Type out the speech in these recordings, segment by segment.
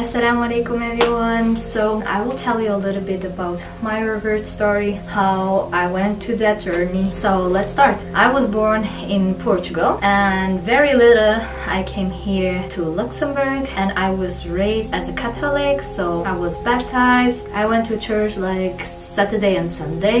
Assalamu alaikum everyone. So I will tell you a little bit about my revert story, how I went to that journey. So let's start. I was born in Portugal and very little I came here to Luxembourg and I was raised as a Catholic, so I was baptized. I went to church like Saturday and Sunday.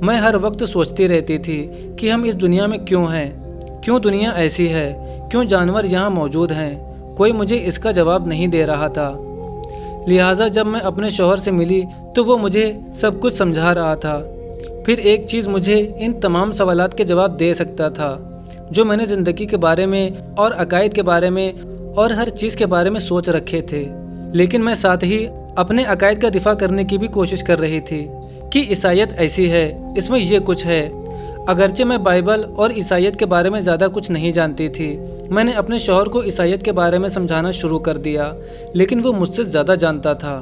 میں ہر وقت سوچتی رہتی تھی کہ ہم اس دنیا میں کیوں ہیں، کیوں دنیا ایسی ہے، کیوں جانور یہاں موجود ہیں۔ کوئی مجھے اس کا جواب نہیں دے رہا تھا۔ لہٰذا جب میں اپنے شوہر سے ملی تو وہ مجھے سب کچھ سمجھا رہا تھا۔ پھر ایک چیز مجھے ان تمام سوالات کے جواب دے سکتا تھا جو میں نے زندگی کے بارے میں اور عقائد کے بارے میں اور ہر چیز کے بارے میں سوچ رکھے تھے، لیکن میں ساتھ ہی اپنے عقائد کا دفاع کرنے کی بھی کوشش کر رہی تھی کہ عیسائیت ایسی ہے، اس میں یہ کچھ ہے۔ اگرچہ میں بائبل اور عیسائیت کے بارے میں زیادہ کچھ نہیں جانتی تھی، میں نے اپنے شوہر کو عیسائیت کے بارے میں سمجھانا شروع کر دیا، لیکن وہ مجھ سے زیادہ جانتا تھا۔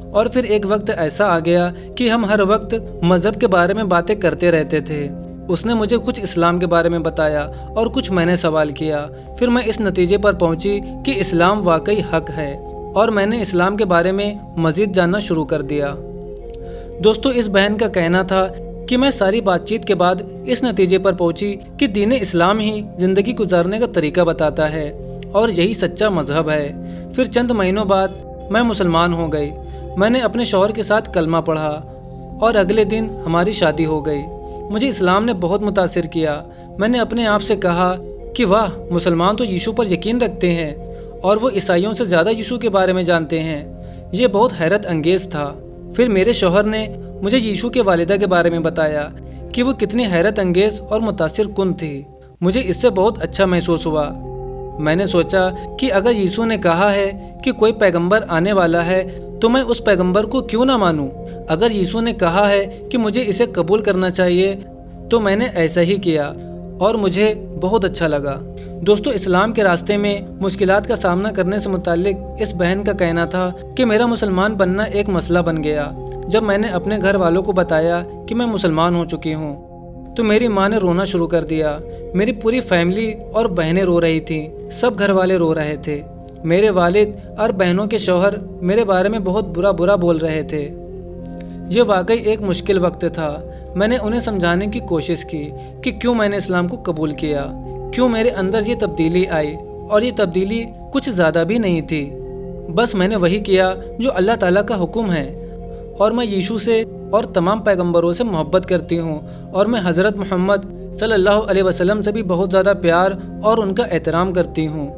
اور پھر ایک وقت ایسا آ گیا کہ ہم ہر وقت مذہب کے بارے میں باتیں کرتے رہتے تھے۔ اس نے مجھے کچھ اسلام کے بارے میں بتایا اور کچھ میں نے سوال کیا۔ پھر میں اس نتیجے پر پہنچی کہ اسلام واقعی حق ہے، اور میں نے اسلام کے بارے میں مزید جاننا شروع کر دیا۔ دوستو، اس بہن کا کہنا تھا کہ میں ساری بات چیت کے بعد اس نتیجے پر پہنچی کہ دین اسلام ہی زندگی گزارنے کا طریقہ بتاتا ہے اور یہی سچا مذہب ہے۔ پھر چند مہینوں بعد میں مسلمان ہو گئی۔ میں نے اپنے شوہر کے ساتھ کلمہ پڑھا اور اگلے دن ہماری شادی ہو گئی۔ مجھے اسلام نے بہت متاثر کیا۔ میں نے اپنے آپ سے کہا کہ واہ، مسلمان تو ییشو پر یقین رکھتے ہیں اور وہ عیسائیوں سے زیادہ ییشو کے بارے میں جانتے ہیں۔ یہ بہت حیرت انگیز تھا۔ پھر میرے شوہر نے مجھے ییشو کے والدہ کے بارے میں بتایا کہ وہ کتنی حیرت انگیز اور متاثر کن تھی۔ مجھے اس سے بہت اچھا محسوس ہوا۔ میں نے سوچا کہ اگر ییسو نے کہا ہے کہ کوئی پیغمبر آنے والا ہے تو میں اس پیغمبر کو کیوں نہ مانوں؟ اگر ییسو نے کہا ہے کہ مجھے اسے قبول کرنا چاہیے تو میں نے ایسا ہی کیا اور مجھے بہت اچھا لگا۔ دوستو، اسلام کے راستے میں مشکلات کا سامنا کرنے سے متعلق اس بہن کا کہنا تھا کہ میرا مسلمان بننا ایک مسئلہ بن گیا۔ جب میں نے اپنے گھر والوں کو بتایا کہ میں مسلمان ہو چکی ہوں تو میری ماں نے رونا شروع کر دیا۔ میری پوری فیملی اور بہنیں رو رہی تھیں، سب گھر والے رو رہے تھے۔ میرے والد اور بہنوں کے شوہر میرے بارے میں بہت برا بول رہے تھے۔ یہ واقعی ایک مشکل وقت تھا۔ میں نے انہیں سمجھانے کی کوشش کی کہ کیوں میں نے اسلام کو قبول کیا، کیوں میرے اندر یہ تبدیلی آئی، اور یہ تبدیلی کچھ زیادہ بھی نہیں تھی۔ بس میں نے وہی کیا جو اللہ تعالیٰ کا حکم ہے، اور میں ییشو سے اور تمام پیغمبروں سے محبت کرتی ہوں، اور میں حضرت محمد صلی اللہ علیہ وسلم سے بھی بہت زیادہ پیار اور ان کا احترام کرتی ہوں۔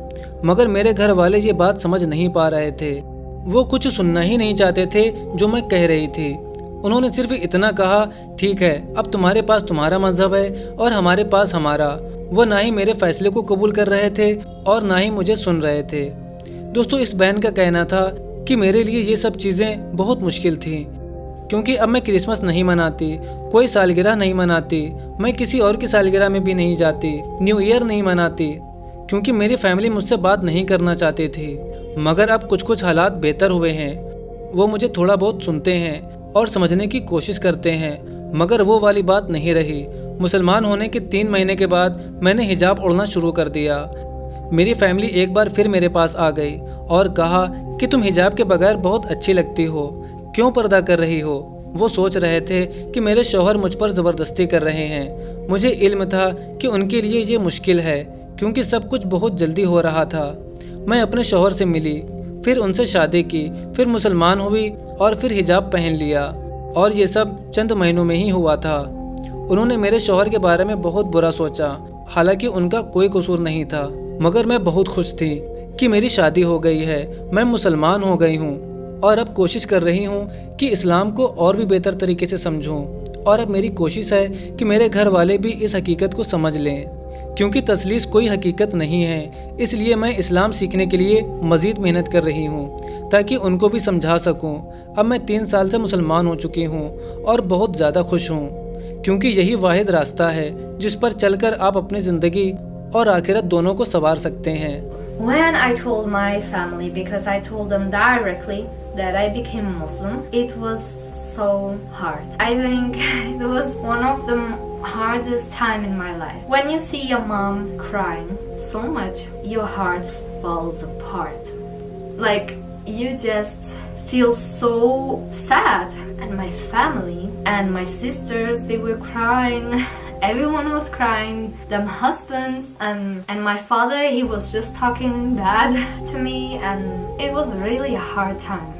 مگر میرے گھر والے یہ بات سمجھ نہیں پا رہے تھے۔ وہ کچھ سننا ہی نہیں چاہتے تھے جو میں کہہ رہی تھی۔ انہوں نے صرف اتنا کہا، ٹھیک ہے، اب تمہارے پاس تمہارا مذہب ہے اور ہمارے پاس ہمارا۔ وہ نہ ہی میرے فیصلے کو قبول کر رہے تھے اور نہ ہی مجھے سن رہے تھے۔ دوستو، اس بہن کا کہنا تھا کہ میرے لیے یہ سب چیزیں بہت مشکل تھیں، کیونکہ اب میں کرسمس نہیں مناتی، کوئی سالگرہ نہیں مناتی، میں کسی اور کی سالگرہ میں بھی نہیں جاتی، نیو ایئر نہیں مناتی، کیونکہ میری فیملی مجھ سے بات نہیں کرنا چاہتی تھی۔ مگر اب کچھ حالات بہتر ہوئے ہیں۔ وہ مجھے تھوڑا بہت سنتے ہیں اور سمجھنے کی کوشش کرتے ہیں، مگر وہ والی بات نہیں رہی۔ مسلمان ہونے کے 3 مہینے کے بعد میں نے حجاب اوڑھنا شروع کر دیا۔ میری فیملی ایک بار پھر میرے پاس آ گئی اور کہا کہ تم حجاب کے بغیر بہت اچھی لگتی ہو، کیوں پردہ کر رہی ہو؟ وہ سوچ رہے تھے کہ میرے شوہر مجھ پر زبردستی کر رہے ہیں۔ مجھے علم تھا کہ ان کے لیے یہ مشکل ہے، کیونکہ سب کچھ بہت جلدی ہو رہا تھا۔ میں اپنے شوہر سے ملی، پھر ان سے شادی کی، پھر مسلمان ہوئی اور پھر حجاب پہن لیا، اور یہ سب چند مہینوں میں ہی ہوا تھا۔ انہوں نے میرے شوہر کے بارے میں بہت برا سوچا، حالانکہ ان کا کوئی قصور نہیں تھا، مگر میں بہت خوش تھی کہ میری شادی ہو گئی ہے، میں مسلمان ہو گئی ہوں، اور اب کوشش کر رہی ہوں کہ اسلام کو اور بھی بہتر طریقے سے سمجھوں۔ اور اب میری کوشش ہے کہ میرے گھر والے بھی اس حقیقت کو سمجھ لیں، کیونکہ تثلیث کوئی حقیقت نہیں ہے۔ اس لیے میں اسلام سیکھنے کے لیے مزید محنت کر رہی ہوں تاکہ ان کو بھی سمجھا سکوں۔ اب میں 3 سال سے مسلمان ہو چکی ہوں اور بہت زیادہ خوش ہوں، کیونکہ یہی واحد راستہ ہے جس پر چل کر آپ اپنی زندگی اور آخرت دونوں کو سنوار سکتے ہیں۔ When I told my family, because I told them directly that I became Muslim, it was so hard. I think it was one of the hardest time in my life. When you see your mom crying so much, your heart falls apart. Like, you just feel so sad. And my family and my sisters, they were crying. Everyone was crying, them husbands, and my father, he was just talking bad to me, and it was really a hard time.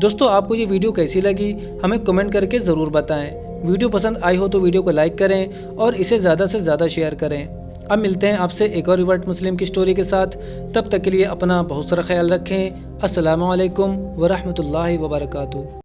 دوستو، آپ کو یہ video کیسی لگی ہمیں comment کر کے ضرور بتائیں۔ ویڈیو پسند آئی ہو تو ویڈیو کو لائک کریں اور اسے زیادہ سے زیادہ شیئر کریں۔ اب ملتے ہیں آپ سے ایک اور ریورٹ مسلم کی سٹوری کے ساتھ، تب تک کے لیے اپنا بہت سارا خیال رکھیں۔ السلام علیکم ورحمۃ اللہ وبرکاتہ۔